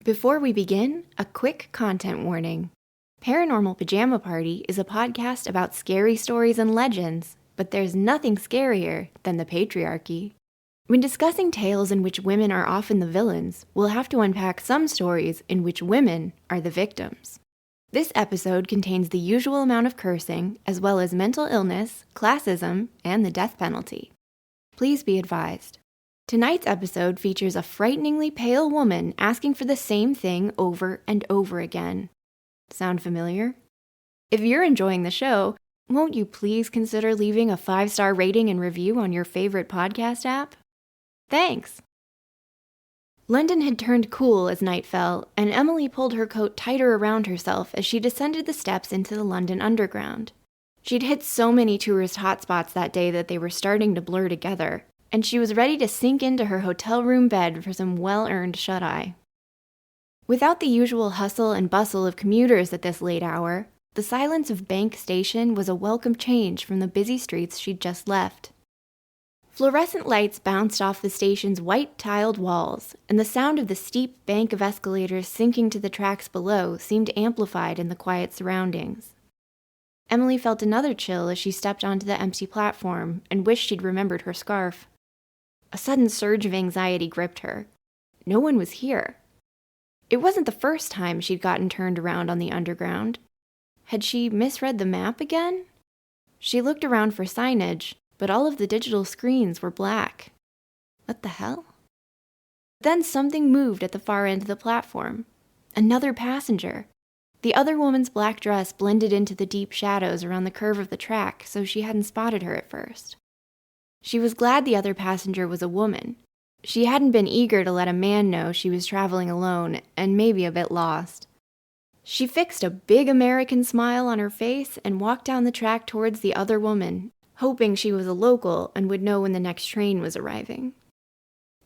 Before we begin, a quick content warning. Paranormal Pajama Party is a podcast about scary stories and legends, but there's nothing scarier than the patriarchy. When discussing tales in which women are often the villains, we'll have to unpack some stories in which women are the victims. This episode contains the usual amount of cursing, as well as mental illness, classism, and the death penalty. Please be advised. Tonight's episode features a frighteningly pale woman asking for the same thing over and over again. Sound familiar? If you're enjoying the show, won't you please consider leaving a 5-star rating and review on your favorite podcast app? Thanks! London had turned cool as night fell, and Emily pulled her coat tighter around herself as she descended the steps into the London Underground. She'd hit so many tourist hotspots that day that they were starting to blur together, and she was ready to sink into her hotel room bed for some well-earned shut-eye. Without the usual hustle and bustle of commuters at this late hour, the silence of Bank Station was a welcome change from the busy streets she'd just left. Fluorescent lights bounced off the station's white-tiled walls, and the sound of the steep bank of escalators sinking to the tracks below seemed amplified in the quiet surroundings. Emily felt another chill as she stepped onto the empty platform and wished she'd remembered her scarf. A sudden surge of anxiety gripped her. No one was here. It wasn't the first time she'd gotten turned around on the Underground. Had she misread the map again? She looked around for signage, but all of the digital screens were black. What the hell? Then something moved at the far end of the platform. Another passenger. The other woman's black dress blended into the deep shadows around the curve of the track, so she hadn't spotted her at first. She was glad the other passenger was a woman. She hadn't been eager to let a man know she was traveling alone and maybe a bit lost. She fixed a big American smile on her face and walked down the track towards the other woman, hoping she was a local and would know when the next train was arriving.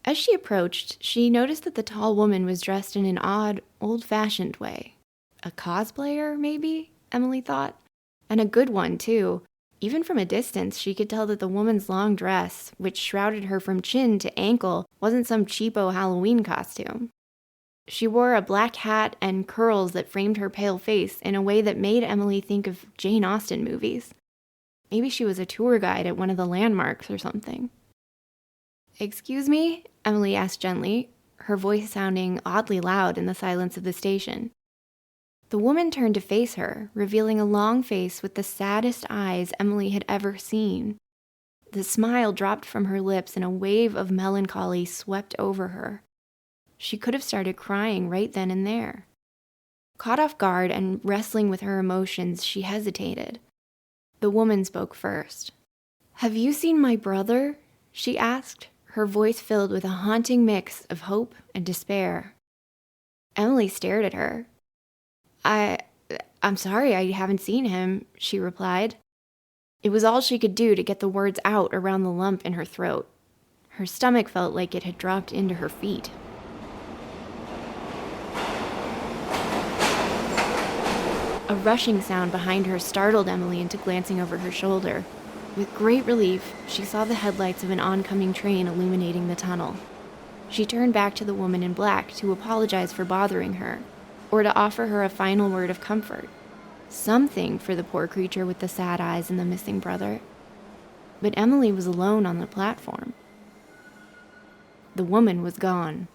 As she approached, she noticed that the tall woman was dressed in an odd, old-fashioned way. A cosplayer, maybe? Emily thought. And a good one, too. Even from a distance, she could tell that the woman's long dress, which shrouded her from chin to ankle, wasn't some cheapo Halloween costume. She wore a black hat and curls that framed her pale face in a way that made Emily think of Jane Austen movies. Maybe she was a tour guide at one of the landmarks or something. "Excuse me?" Emily asked gently, her voice sounding oddly loud in the silence of the station. The woman turned to face her, revealing a long face with the saddest eyes Emily had ever seen. The smile dropped from her lips and a wave of melancholy swept over her. She could have started crying right then and there. Caught off guard and wrestling with her emotions, she hesitated. The woman spoke first. "Have you seen my brother?" she asked, her voice filled with a haunting mix of hope and despair. Emily stared at her. I'm sorry, I haven't seen him," she replied. It was all she could do to get the words out around the lump in her throat. Her stomach felt like it had dropped into her feet. A rushing sound behind her startled Emily into glancing over her shoulder. With great relief, she saw the headlights of an oncoming train illuminating the tunnel. She turned back to the woman in black to apologize for bothering her, or to offer her a final word of comfort. Something for the poor creature with the sad eyes and the missing brother. But Emily was alone on the platform. The woman was gone.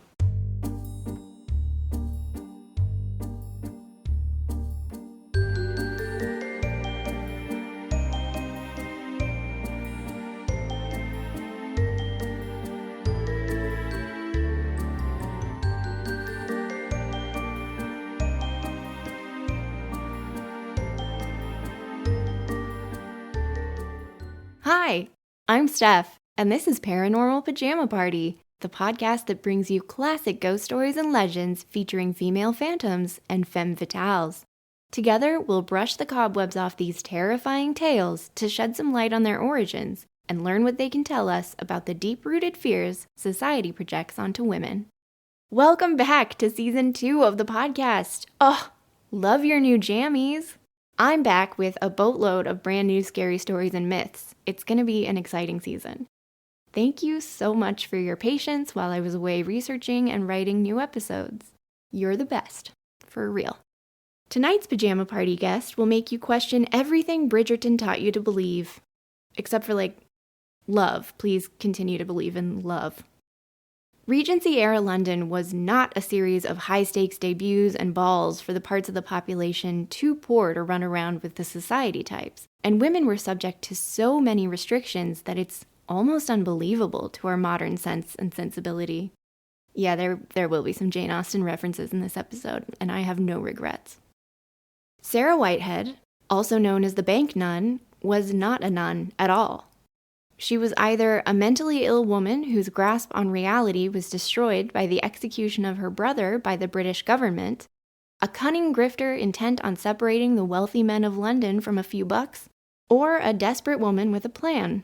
Hi, I'm Steph, and this is Paranormal Pajama Party, the podcast that brings you classic ghost stories and legends featuring female phantoms and femme fatales. Together, we'll brush the cobwebs off these terrifying tales to shed some light on their origins and learn what they can tell us about the deep-rooted fears society projects onto women. Welcome back to Season 2 of the podcast. Oh, love your new jammies. I'm back with a boatload of brand new scary stories and myths. It's going to be an exciting season. Thank you so much for your patience while I was away researching and writing new episodes. You're the best. For real. Tonight's Pajama Party guest will make you question everything Bridgerton taught you to believe. Except for, love. Please continue to believe in love. Regency-era London was not a series of high-stakes debuts and balls for the parts of the population too poor to run around with the society types, and women were subject to so many restrictions that it's almost unbelievable to our modern sense and sensibility. Yeah, there will be some Jane Austen references in this episode, and I have no regrets. Sarah Whitehead, also known as the bank nun, was not a nun at all. She was either a mentally ill woman whose grasp on reality was destroyed by the execution of her brother by the British government, a cunning grifter intent on separating the wealthy men of London from a few bucks, or a desperate woman with a plan.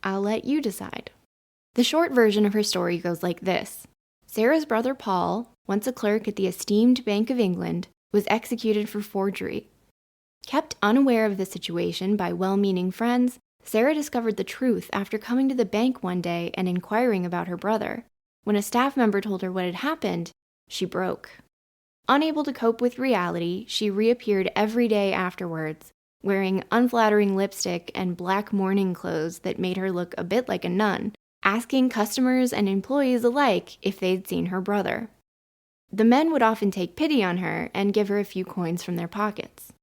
I'll let you decide. The short version of her story goes like this. Sarah's brother Paul, once a clerk at the esteemed Bank of England, was executed for forgery. Kept unaware of the situation by well-meaning friends, Sarah discovered the truth after coming to the bank one day and inquiring about her brother. When a staff member told her what had happened, she broke. Unable to cope with reality, she reappeared every day afterwards, wearing unflattering lipstick and black mourning clothes that made her look a bit like a nun, asking customers and employees alike if they'd seen her brother. The men would often take pity on her and give her a few coins from their pockets.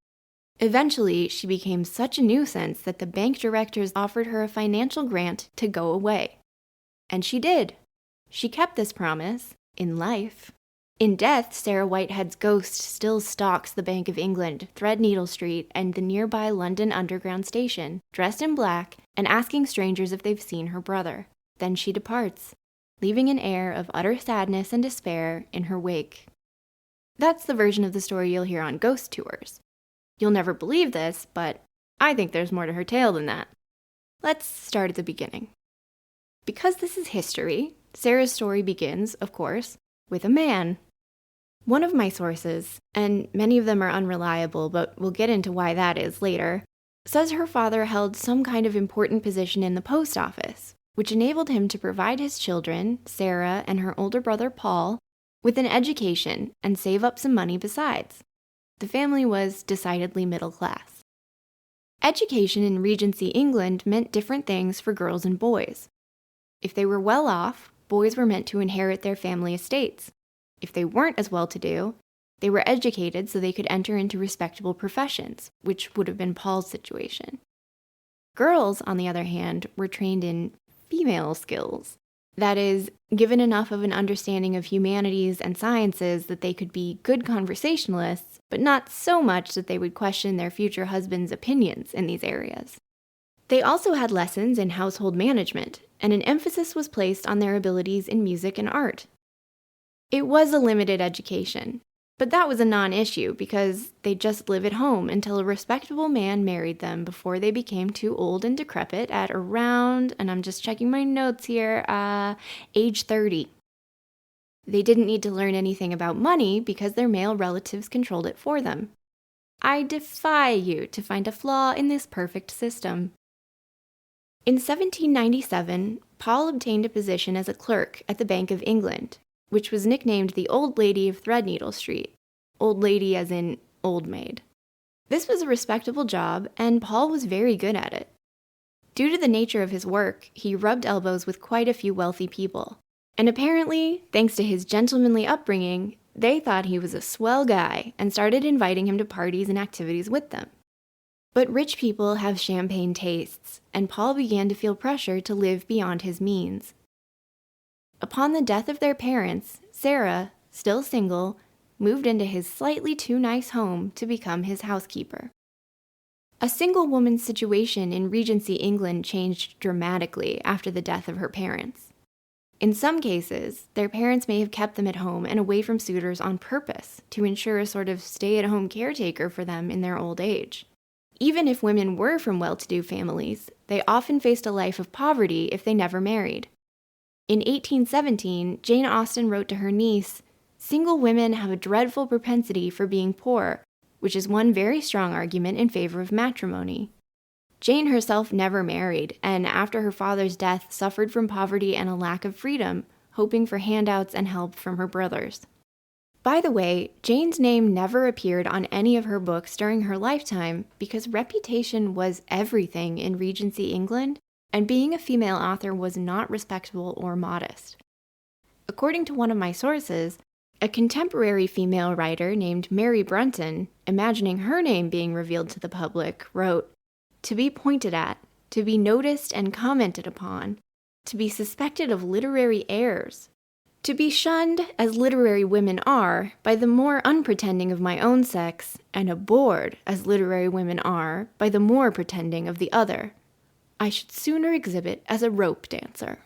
Eventually, she became such a nuisance that the bank directors offered her a financial grant to go away. And she did. She kept this promise in life. In death, Sarah Whitehead's ghost still stalks the Bank of England, Threadneedle Street, and the nearby London Underground station, dressed in black and asking strangers if they've seen her brother. Then she departs, leaving an air of utter sadness and despair in her wake. That's the version of the story you'll hear on ghost tours. You'll never believe this, but I think there's more to her tale than that. Let's start at the beginning. Because this is history, Sarah's story begins, of course, with a man. One of my sources, and many of them are unreliable, but we'll get into why that is later, says her father held some kind of important position in the post office, which enabled him to provide his children, Sarah and her older brother Paul, with an education and save up some money besides. The family was decidedly middle class. Education in Regency England meant different things for girls and boys. If they were well off, boys were meant to inherit their family estates. If they weren't as well-to-do, they were educated so they could enter into respectable professions, which would have been Paul's situation. Girls, on the other hand, were trained in female skills. That is, given enough of an understanding of humanities and sciences that they could be good conversationalists, but not so much that they would question their future husband's opinions in these areas. They also had lessons in household management, and an emphasis was placed on their abilities in music and art. It was a limited education, but that was a non-issue because they'd just live at home until a respectable man married them before they became too old and decrepit at around, and I'm just checking my notes here, age 30. They didn't need to learn anything about money because their male relatives controlled it for them. I defy you to find a flaw in this perfect system. In 1797, Paul obtained a position as a clerk at the Bank of England, which was nicknamed the Old Lady of Threadneedle Street. Old lady as in old maid. This was a respectable job, and Paul was very good at it. Due to the nature of his work, he rubbed elbows with quite a few wealthy people. And apparently, thanks to his gentlemanly upbringing, they thought he was a swell guy and started inviting him to parties and activities with them. But rich people have champagne tastes, and Paul began to feel pressure to live beyond his means. Upon the death of their parents, Sarah, still single, moved into his slightly too nice home to become his housekeeper. A single woman's situation in Regency England changed dramatically after the death of her parents. In some cases, their parents may have kept them at home and away from suitors on purpose to ensure a sort of stay-at-home caretaker for them in their old age. Even if women were from well-to-do families, they often faced a life of poverty if they never married. In 1817, Jane Austen wrote to her niece, "Single women have a dreadful propensity for being poor, which is one very strong argument in favor of matrimony." Jane herself never married, and after her father's death suffered from poverty and a lack of freedom, hoping for handouts and help from her brothers. By the way, Jane's name never appeared on any of her books during her lifetime because reputation was everything in Regency England, and being a female author was not respectable or modest. According to one of my sources, a contemporary female writer named Mary Brunton, imagining her name being revealed to the public, wrote, "To be pointed at, to be noticed and commented upon, to be suspected of literary airs, to be shunned, as literary women are, by the more unpretending of my own sex, and abhorred, as literary women are, by the more pretending of the other. I should sooner exhibit as a rope dancer."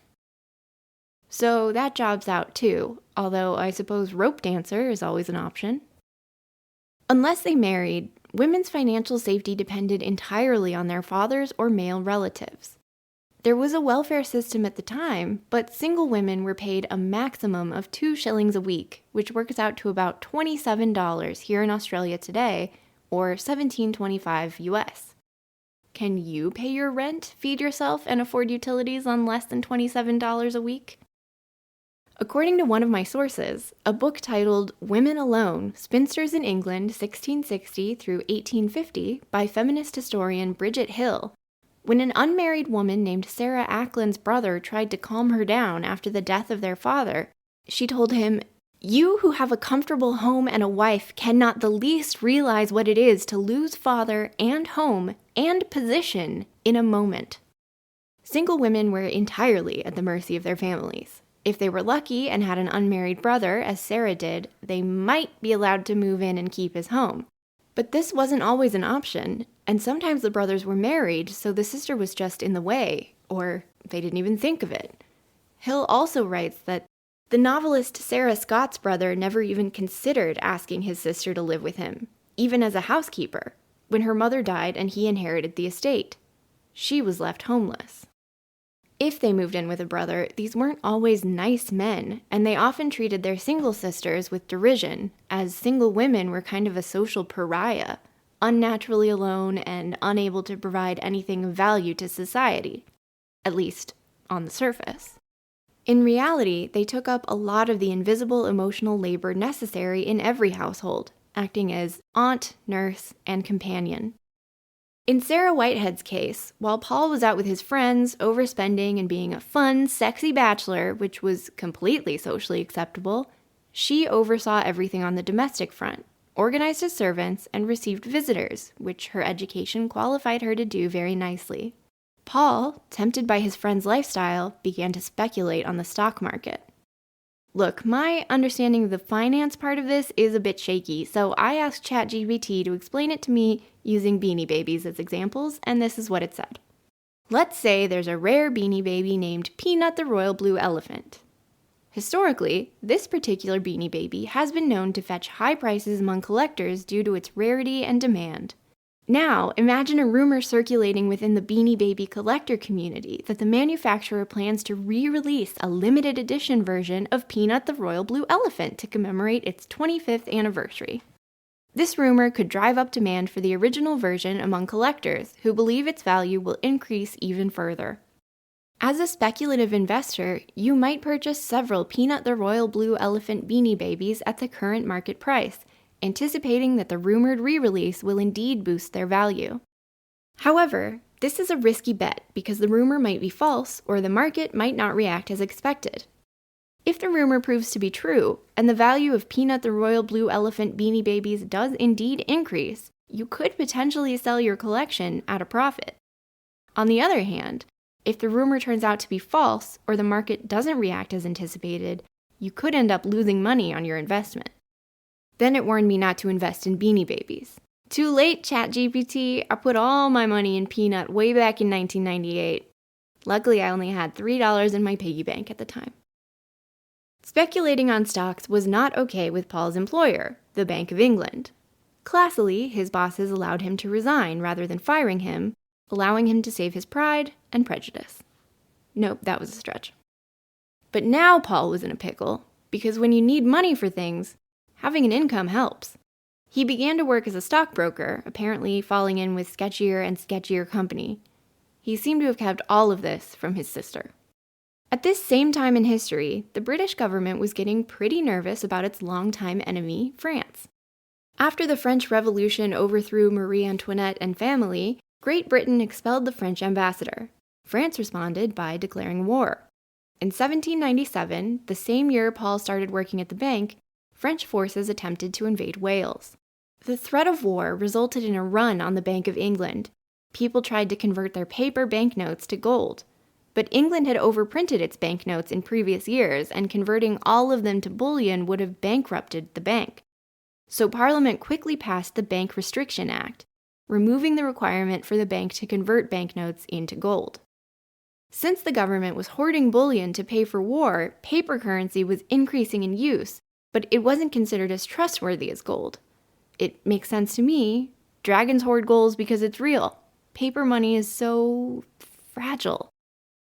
So that job's out too, although I suppose rope dancer is always an option. Unless they married, women's financial safety depended entirely on their fathers or male relatives. There was a welfare system at the time, but single women were paid a maximum of 2 shillings a week, which works out to about $27 here in Australia today, or $17.25 US. Can you pay your rent, feed yourself, and afford utilities on less than $27 a week? According to one of my sources, a book titled Women Alone, Spinsters in England 1660 through 1850 by feminist historian Bridget Hill, when an unmarried woman named Sarah Ackland's brother tried to calm her down after the death of their father, she told him, "You who have a comfortable home and a wife cannot the least realize what it is to lose father and home and position in a moment." Single women were entirely at the mercy of their families. If they were lucky and had an unmarried brother, as Sarah did, they might be allowed to move in and keep his home. But this wasn't always an option, and sometimes the brothers were married, so the sister was just in the way, or they didn't even think of it. Hill also writes that the novelist Sarah Scott's brother never even considered asking his sister to live with him, even as a housekeeper, when her mother died and he inherited the estate. She was left homeless. If they moved in with a brother, these weren't always nice men, and they often treated their single sisters with derision, as single women were kind of a social pariah, unnaturally alone and unable to provide anything of value to society, at least on the surface. In reality, they took up a lot of the invisible emotional labor necessary in every household, acting as aunt, nurse, and companion. In Sarah Whitehead's case, while Paul was out with his friends, overspending and being a fun, sexy bachelor, which was completely socially acceptable, she oversaw everything on the domestic front, organized his servants, and received visitors, which her education qualified her to do very nicely. Paul, tempted by his friend's lifestyle, began to speculate on the stock market. Look, my understanding of the finance part of this is a bit shaky, so I asked ChatGPT to explain it to me using Beanie Babies as examples, and this is what it said. Let's say there's a rare Beanie Baby named Peanut the Royal Blue Elephant. Historically, this particular Beanie Baby has been known to fetch high prices among collectors due to its rarity and demand. Now, imagine a rumor circulating within the Beanie Baby collector community that the manufacturer plans to re-release a limited edition version of Peanut the Royal Blue Elephant to commemorate its 25th anniversary. This rumor could drive up demand for the original version among collectors who believe its value will increase even further. As a speculative investor, you might purchase several Peanut the Royal Blue Elephant Beanie Babies at the current market price, anticipating that the rumored re-release will indeed boost their value. However, this is a risky bet because the rumor might be false or the market might not react as expected. If the rumor proves to be true, and the value of Peanut the Royal Blue Elephant Beanie Babies does indeed increase, you could potentially sell your collection at a profit. On the other hand, if the rumor turns out to be false or the market doesn't react as anticipated, you could end up losing money on your investment. Then it warned me not to invest in Beanie Babies. Too late, ChatGPT. I put all my money in Peanut way back in 1998. Luckily, I only had $3 in my piggy bank at the time. Speculating on stocks was not okay with Paul's employer, the Bank of England. Classily, his bosses allowed him to resign rather than firing him, allowing him to save his pride and prejudice. Nope, that was a stretch. But now Paul was in a pickle, because when you need money for things, having an income helps. He began to work as a stockbroker, apparently falling in with sketchier and sketchier company. He seemed to have kept all of this from his sister. At this same time in history, the British government was getting pretty nervous about its longtime enemy, France. After the French Revolution overthrew Marie Antoinette and family, Great Britain expelled the French ambassador. France responded by declaring war. In 1797, the same year Paul started working at the bank, French forces attempted to invade Wales. The threat of war resulted in a run on the Bank of England. People tried to convert their paper banknotes to gold. But England had overprinted its banknotes in previous years, and converting all of them to bullion would have bankrupted the bank. So Parliament quickly passed the Bank Restriction Act, removing the requirement for the bank to convert banknotes into gold. Since the government was hoarding bullion to pay for war, paper currency was increasing in use, but it wasn't considered as trustworthy as gold. It makes sense to me. Dragons hoard gold because it's real. Paper money is so fragile.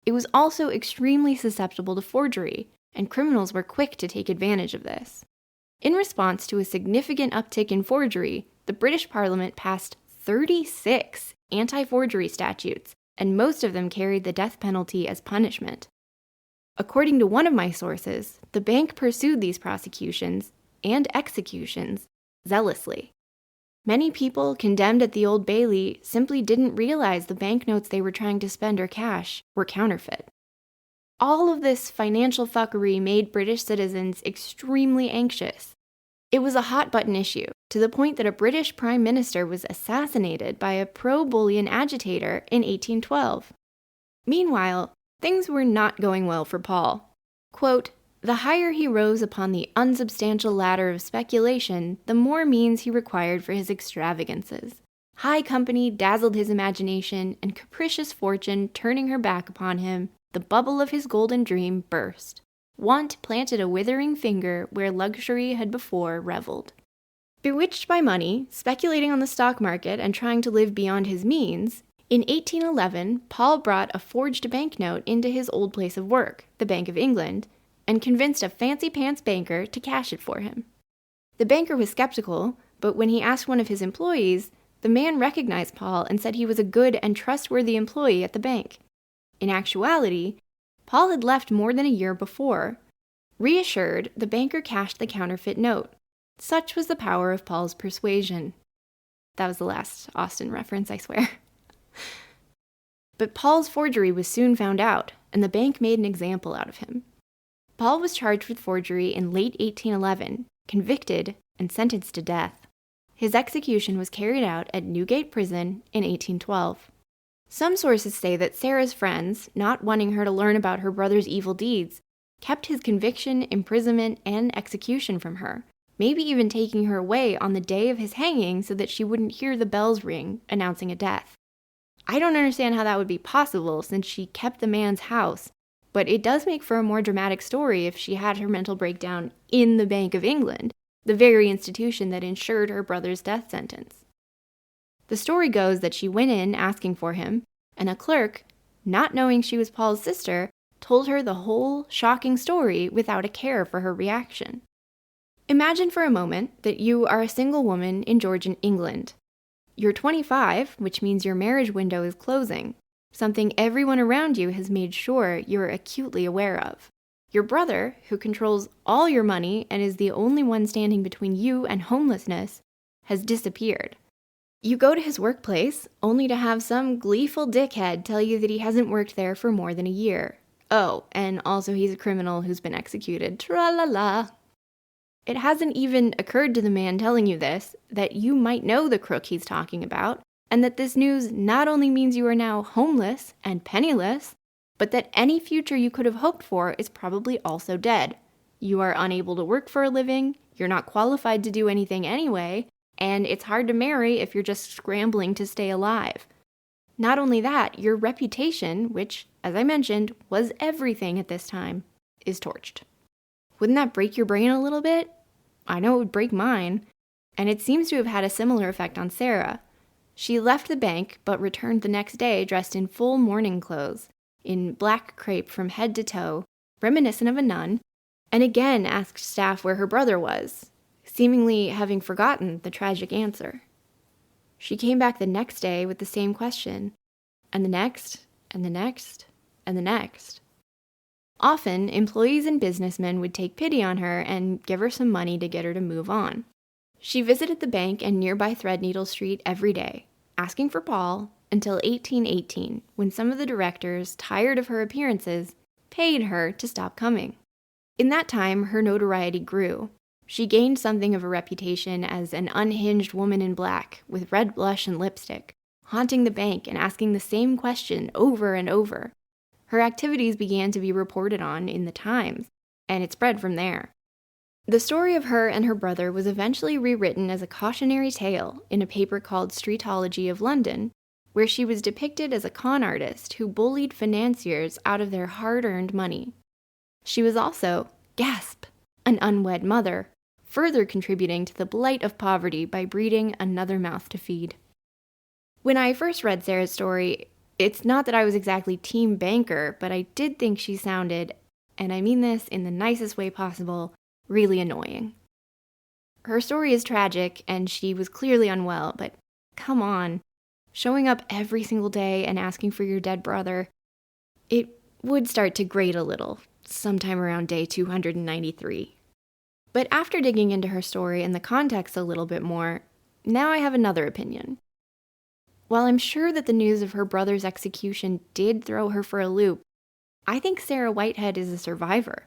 It was also extremely susceptible to forgery, and criminals were quick to take advantage of this. In response to a significant uptick in forgery, the British Parliament passed 36 anti-forgery statutes, and most of them carried the death penalty as punishment. According to one of my sources, the bank pursued these prosecutions and executions zealously. Many people condemned at the Old Bailey simply didn't realize the banknotes they were trying to spend or cash were counterfeit. All of this financial fuckery made British citizens extremely anxious. It was a hot-button issue, to the point that a British prime minister was assassinated by a pro-bullion agitator in 1812. Meanwhile, things were not going well for Paul. Quote, "The higher he rose upon the unsubstantial ladder of speculation, the more means he required for his extravagances. High company dazzled his imagination, and capricious fortune, turning her back upon him, the bubble of his golden dream burst. Want planted a withering finger where luxury had before revelled." Bewitched by money, speculating on the stock market, and trying to live beyond his means, in 1811, Paul brought a forged banknote into his old place of work, the Bank of England, and convinced a fancy-pants banker to cash it for him. The banker was skeptical, but when he asked one of his employees, the man recognized Paul and said he was a good and trustworthy employee at the bank. In actuality, Paul had left more than a year before. Reassured, the banker cashed the counterfeit note. Such was the power of Paul's persuasion. That was the last Austen reference, I swear. But Paul's forgery was soon found out, and the bank made an example out of him. Paul was charged with forgery in late 1811, convicted, and sentenced to death. His execution was carried out at Newgate Prison in 1812. Some sources say that Sarah's friends, not wanting her to learn about her brother's evil deeds, kept his conviction, imprisonment, and execution from her, maybe even taking her away on the day of his hanging so that she wouldn't hear the bells ring announcing a death. I don't understand how that would be possible since she kept the man's house, but it does make for a more dramatic story if she had her mental breakdown in the Bank of England, the very institution that ensured her brother's death sentence. The story goes that she went in asking for him, and a clerk, not knowing she was Paul's sister, told her the whole shocking story without a care for her reaction. Imagine for a moment that you are a single woman in Georgian England. You're 25, which means your marriage window is closing, something everyone around you has made sure you're acutely aware of. Your brother, who controls all your money and is the only one standing between you and homelessness, has disappeared. You go to his workplace, only to have some gleeful dickhead tell you that he hasn't worked there for more than a year. Oh, and also he's a criminal who's been executed. Tra-la-la. It hasn't even occurred to the man telling you this that you might know the crook he's talking about, and that this news not only means you are now homeless and penniless, but that any future you could have hoped for is probably also dead. You are unable to work for a living, you're not qualified to do anything anyway, and it's hard to marry if you're just scrambling to stay alive. Not only that, your reputation, which, as I mentioned, was everything at this time, is torched. Wouldn't that break your brain a little bit? I know it would break mine. And it seems to have had a similar effect on Sarah. She left the bank, but returned the next day dressed in full mourning clothes, in black crepe from head to toe, reminiscent of a nun, and again asked staff where her brother was, seemingly having forgotten the tragic answer. She came back the next day with the same question, and the next, and the next, and the next. Often, employees and businessmen would take pity on her and give her some money to get her to move on. She visited the bank and nearby Threadneedle Street every day, asking for Paul, until 1818, when some of the directors, tired of her appearances, paid her to stop coming. In that time, her notoriety grew. She gained something of a reputation as an unhinged woman in black, with red blush and lipstick, haunting the bank and asking the same question over and over. Her activities began to be reported on in the Times, and it spread from there. The story of her and her brother was eventually rewritten as a cautionary tale in a paper called Streetology of London, where she was depicted as a con artist who bullied financiers out of their hard-earned money. She was also, gasp, an unwed mother, further contributing to the blight of poverty by breeding another mouth to feed. When I first read Sarah's story, it's not that I was exactly team banker, but I did think she sounded, and I mean this in the nicest way possible, really annoying. Her story is tragic, and she was clearly unwell, but come on. Showing up every single day and asking for your dead brother, it would start to grate a little, sometime around day 293. But after digging into her story and the context a little bit more, now I have another opinion. While I'm sure that the news of her brother's execution did throw her for a loop, I think Sarah Whitehead is a survivor.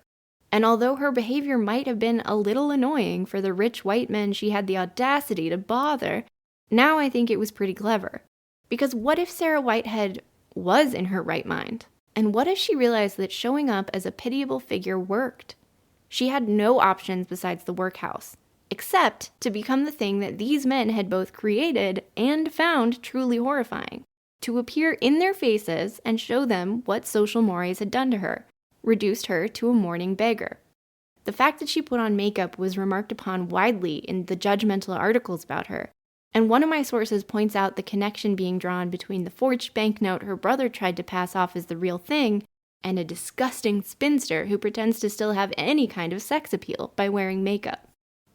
And although her behavior might have been a little annoying for the rich white men she had the audacity to bother, now I think it was pretty clever. Because what if Sarah Whitehead was in her right mind? And what if she realized that showing up as a pitiable figure worked? She had no options besides the workhouse, except to become the thing that these men had both created and found truly horrifying, to appear in their faces and show them what social mores had done to her, reduced her to a mourning beggar. The fact that she put on makeup was remarked upon widely in the judgmental articles about her, and one of my sources points out the connection being drawn between the forged banknote her brother tried to pass off as the real thing and a disgusting spinster who pretends to still have any kind of sex appeal by wearing makeup.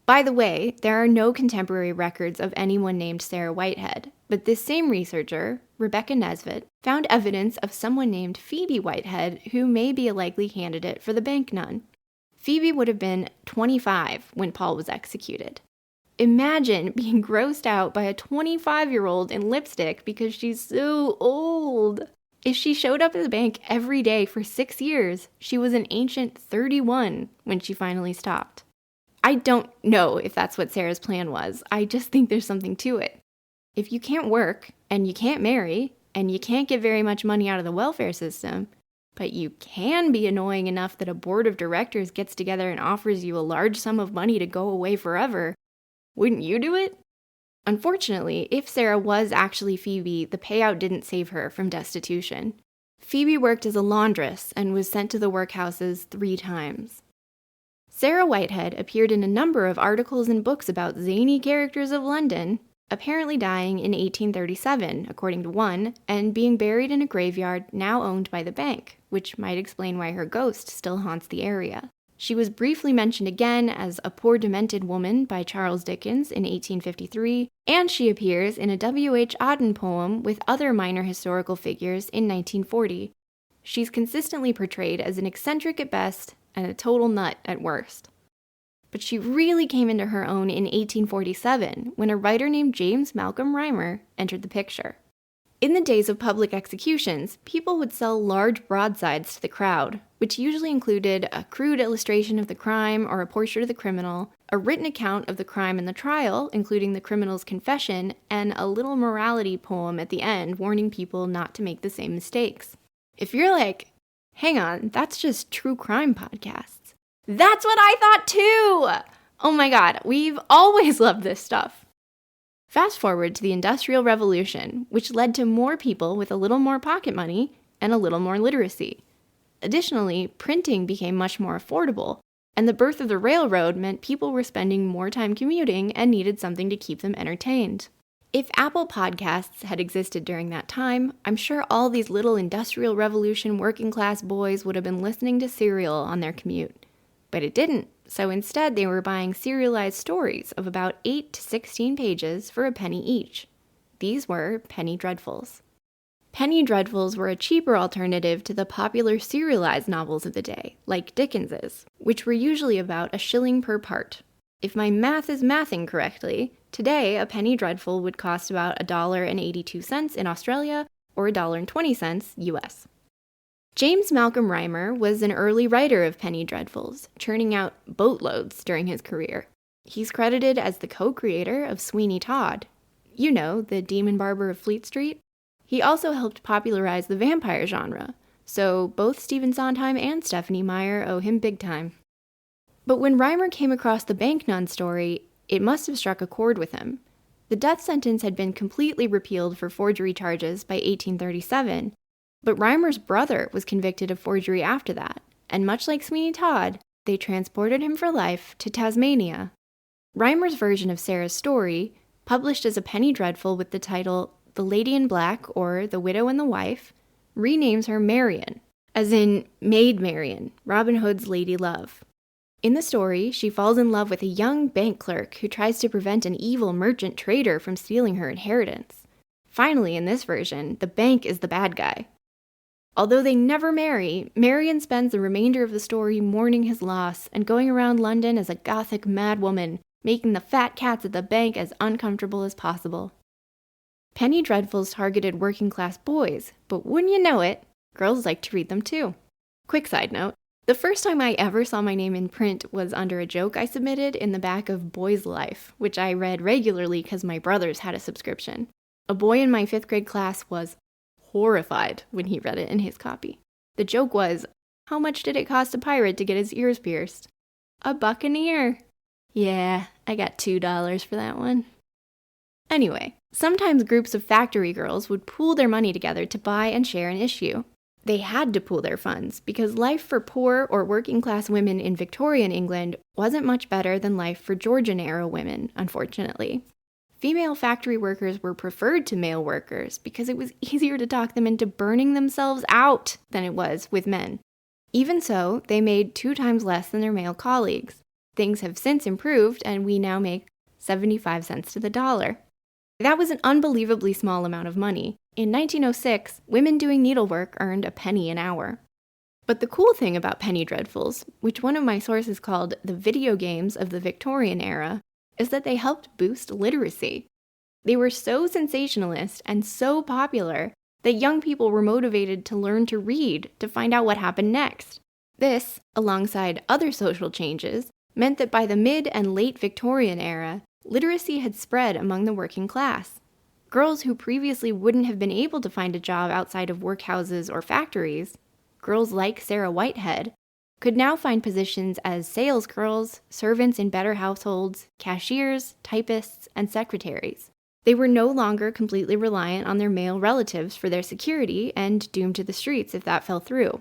By the way, there are no contemporary records of anyone named Sarah Whitehead, but this same researcher, Rebecca Nesbitt, found evidence of someone named Phoebe Whitehead who may be a likely candidate for the bank nun. Phoebe would have been 25 when Paul was executed. Imagine being grossed out by a 25-year-old in lipstick because she's so old. If she showed up at the bank every day for 6 years, she was an ancient 31 when she finally stopped. I don't know if that's what Sarah's plan was. I just think there's something to it. If you can't work, and you can't marry, and you can't get very much money out of the welfare system, but you can be annoying enough that a board of directors gets together and offers you a large sum of money to go away forever, wouldn't you do it? Unfortunately, if Sarah was actually Phoebe, the payout didn't save her from destitution. Phoebe worked as a laundress and was sent to the workhouses 3 times. Sarah Whitehead appeared in a number of articles and books about zany characters of London, apparently dying in 1837, according to one, and being buried in a graveyard now owned by the bank, which might explain why her ghost still haunts the area. She was briefly mentioned again as A Poor Demented Woman by Charles Dickens in 1853, and she appears in a W.H. Auden poem with other minor historical figures in 1940. She's consistently portrayed as an eccentric at best and a total nut at worst. But she really came into her own in 1847 when a writer named James Malcolm Rymer entered the picture. In the days of public executions, people would sell large broadsides to the crowd, which usually included a crude illustration of the crime or a portrait of the criminal, a written account of the crime and the trial, including the criminal's confession, and a little morality poem at the end warning people not to make the same mistakes. If you're like, hang on, that's just true crime podcasts. That's what I thought too! Oh my god, we've always loved this stuff. Fast forward to the Industrial Revolution, which led to more people with a little more pocket money and a little more literacy. Additionally, printing became much more affordable, and the birth of the railroad meant people were spending more time commuting and needed something to keep them entertained. If Apple Podcasts had existed during that time, I'm sure all these little Industrial Revolution working class boys would have been listening to Serial on their commute. But it didn't, so instead they were buying serialized stories of about 8 to 16 pages for a penny each. These were penny dreadfuls. Penny dreadfuls were a cheaper alternative to the popular serialized novels of the day, like Dickens's, which were usually about $1 per part. If my math is mathing correctly, today a penny dreadful would cost about $1.82 in Australia or $1.20 US. James Malcolm Rymer was an early writer of penny dreadfuls, churning out boatloads during his career. He's credited as the co-creator of Sweeney Todd. You know, the demon barber of Fleet Street? He also helped popularize the vampire genre, so both Stephen Sondheim and Stephenie Meyer owe him big time. But when Rymer came across the bank nun story, it must have struck a chord with him. The death sentence had been completely repealed for forgery charges by 1837, but Rymer's brother was convicted of forgery after that, and much like Sweeney Todd, they transported him for life to Tasmania. Rymer's version of Sarah's story, published as a penny dreadful with the title The Lady in Black or The Widow and the Wife, renames her Marian, as in Maid Marian, Robin Hood's lady love. In the story, she falls in love with a young bank clerk who tries to prevent an evil merchant trader from stealing her inheritance. Finally, in this version, the bank is the bad guy. Although they never marry, Marian spends the remainder of the story mourning his loss and going around London as a gothic madwoman, making the fat cats at the bank as uncomfortable as possible. Penny dreadfuls targeted working-class boys, but wouldn't you know it, girls like to read them too. Quick side note, the first time I ever saw my name in print was under a joke I submitted in the back of Boy's Life, which I read regularly because my brothers had a subscription. A boy in my 5th grade class was horrified when he read it in his copy. The joke was, how much did it cost a pirate to get his ears pierced? $1 an ear. Yeah, I got $2 for that one. Anyway, sometimes groups of factory girls would pool their money together to buy and share an issue. They had to pool their funds because life for poor or working-class women in Victorian England wasn't much better than life for Georgian-era women, unfortunately. Female factory workers were preferred to male workers because it was easier to talk them into burning themselves out than it was with men. Even so, they made 2 times less than their male colleagues. Things have since improved, and we now make 75 cents to the dollar. That was an unbelievably small amount of money. In 1906, women doing needlework earned a penny an hour. But the cool thing about penny dreadfuls, which one of my sources called the video games of the Victorian era, is that they helped boost literacy. They were so sensationalist and so popular that young people were motivated to learn to read to find out what happened next. This, alongside other social changes, meant that by the mid and late Victorian era, literacy had spread among the working class. Girls who previously wouldn't have been able to find a job outside of workhouses or factories, girls like Sarah Whitehead, could now find positions as salesgirls, servants in better households, cashiers, typists, and secretaries. They were no longer completely reliant on their male relatives for their security and doomed to the streets if that fell through.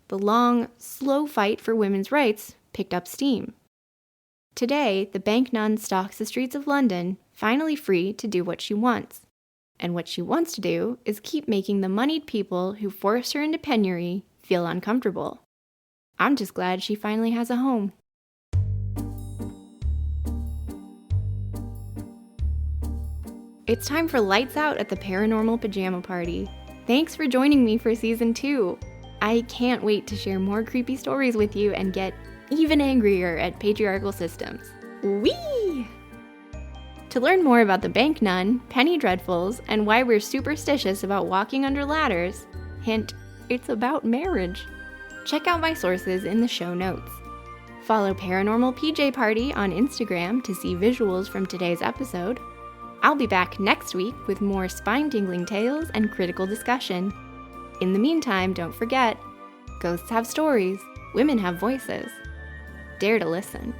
The long, slow fight for women's rights picked up steam. Today, the bank nun stalks the streets of London, finally free to do what she wants. And what she wants to do is keep making the moneyed people who forced her into penury feel uncomfortable. I'm just glad she finally has a home. It's time for Lights Out at the Paranormal Pajama Party. Thanks for joining me for Season 2. I can't wait to share more creepy stories with you and get even angrier at patriarchal systems. Whee! To learn more about the bank nun, penny dreadfuls, and why we're superstitious about walking under ladders, hint, it's about marriage, check out my sources in the show notes. Follow Paranormal PJ Party on Instagram to see visuals from today's episode. I'll be back next week with more spine-tingling tales and critical discussion. In the meantime, don't forget, ghosts have stories, women have voices. Dare to listen.